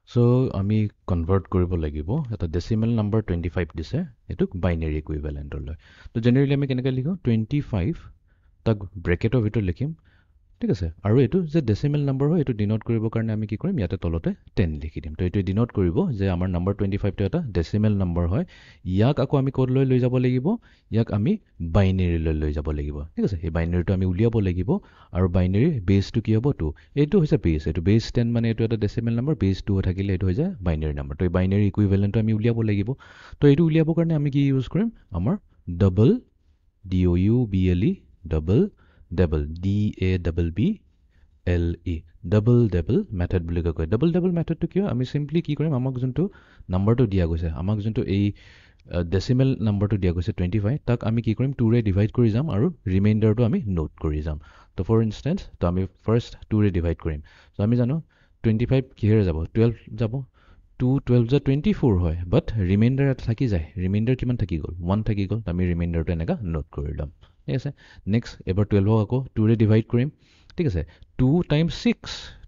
So আমি convert কৰিব লাগিব এটা ডেচিমেল নাম্বাৰ 25 দিছে এটোক বাইনাৰী ইকুইভেলেণ্টলৈ তো জেনেৰেলি আমি কেনেকৈ লিখোঁ 25 তাক ব্ৰেকেটৰ ভিতৰত লিখিম ঠিক আছে আৰু এইটো যে ডেচিমেল নাম্বাৰ হয় এইটো ডিনোট কৰিবৰ কাৰণে আমি কি কৰিম ইয়াতে তলতে 10 লিখি দিম তো এইটো ডিনোট কৰিব যে আমাৰ নাম্বাৰ 25টো এটা ডেচিমেল নাম্বাৰ হয় ইয়াক আকৌ আমি ক'লৈ লৈ যাব লাগিব ইয়াক আমি বাইনেৰীলৈ লৈ যাব লাগিব ঠিক আছে এই বাইনেৰীটো আমি উলিয়াব লাগিব আৰু বাইনেৰীৰ বেছটো কি হ'ব 2 এইটো হৈছে বেছ এইটো বেছ 10 মানে এইটো এটা ডেচিমেল নাম্বাৰ বেছ 2 থাকিলে এইটো হৈ যায় বাইনেৰী নাম্বাৰ তো এই বাইনেৰী ইকুইভেলেণ্টটো আমি উলিয়াব লাগিব তো এইটো উলিয়াবৰ কাৰণে আমি কি ইউজ কৰিম আমাৰ double DOUBLE double double DABBLE double method বুলি কয় ডাবল মেথডটো কিয় আমি চিম্পলি কি কৰিম আমাক যোনটো নাম্বাৰটো দিয়া গৈছে আমাক যোনটো এই ডেচিমেল নাম্বাৰটো দিয়া গৈছে 25 তাক আমি কি কৰিম 2ৰে ডিভাইড কৰি যাম আৰু ৰিমাইণ্ডাৰটো আমি নোট কৰি যাম তো ফৰ ইনষ্টেন্স তো আমি ফাৰ্ষ্ট 2ৰে ডিভাইড কৰিম তো আমি জানো 25 কিহেৰে যাব 12 যাব 2 12 যে 24 হয় বাট ৰিমাইণ্ডাৰ এটা থাকি যায় ৰিমাইণ্ডাৰ কিমান থাকি গ'ল 1 থাকি গ'ল আমি ৰিমাইণ্ডাৰটো এনেকৈ নোট কৰি ল'ম ঠিক আছে নেক্সট এবাৰ 12ক আকৌ 2ৰে ডিভাইড কৰিম ঠিক আছে 2 টাইমছ 6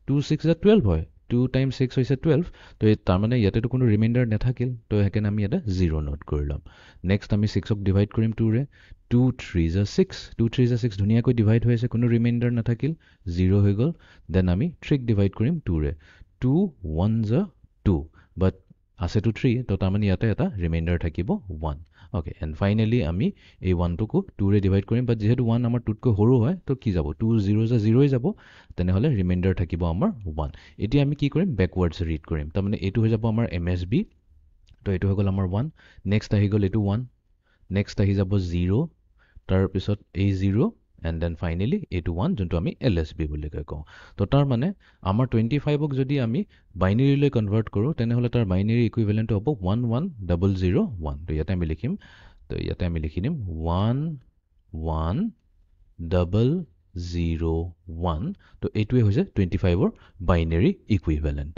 2 6 যে 12 হয় 2 টাইমছ 6 হৈছে 12 তো তাৰমানে ইয়াতেতো কোনো ৰিমাইণ্ডাৰ নাথাকিল তো সেইকাৰণে আমি ইয়াতে 0 নোট কৰি ল'ম নেক্সট আমি 6ক ডিভাইড কৰিম 2ৰে 2 3 যে 6 2 3 যে 6 ধুনীয়াকৈ ডিভাইড হৈ আছে কোনো ৰিমাইণ্ডাৰ নাথাকিল 0 হৈ গ'ল দেন আমি 3ক ডিভাইড কৰিম 2ৰে 2 1 যে 2 বাট আছেতো 3 তো তাৰমানে ইয়াতে এটা ৰিমাইণ্ডাৰ থাকিব 1 অ'কে এণ্ড ফাইনেলি আমি এই 1টোকো 2ৰে ডিভাইড কৰিম বাট যিহেতু 1 আমাৰ 2তকৈ সৰু হয় তো কি যাব 2 0 যে 0ই যাব তেনেহ'লে ৰিমাইণ্ডাৰ থাকিব আমাৰ 1 এতিয়া আমি কি কৰিম বেকৱাৰ্ডছ ৰিড কৰিম তাৰমানে এইটো হৈ যাব আমাৰ MSB তো এইটো হৈ গ'ল আমাৰ 1 নেক্সট আহি গ'ল এইটো 1 নেক্সট আহি যাব 0 তাৰপিছত এই 0 এণ্ড দেন ফাইনেলি এইটো 1 যোনটো আমি LSB বুলি কওঁ তো তাৰ মানে আমাৰ 25ক যদি আমি বাইনেৰীলৈ কনভাৰ্ট কৰোঁ তেনেহ'লে তাৰ বাইনেৰী ইকুইভেলেণ্টটো হ'ব 11001 তো ইয়াতে আমি লিখিম তো ইয়াতে আমি লিখি দিম 11001 তো এইটোৱে হৈছে 25ৰ বাইনেৰী ইকুইভেলেণ্ট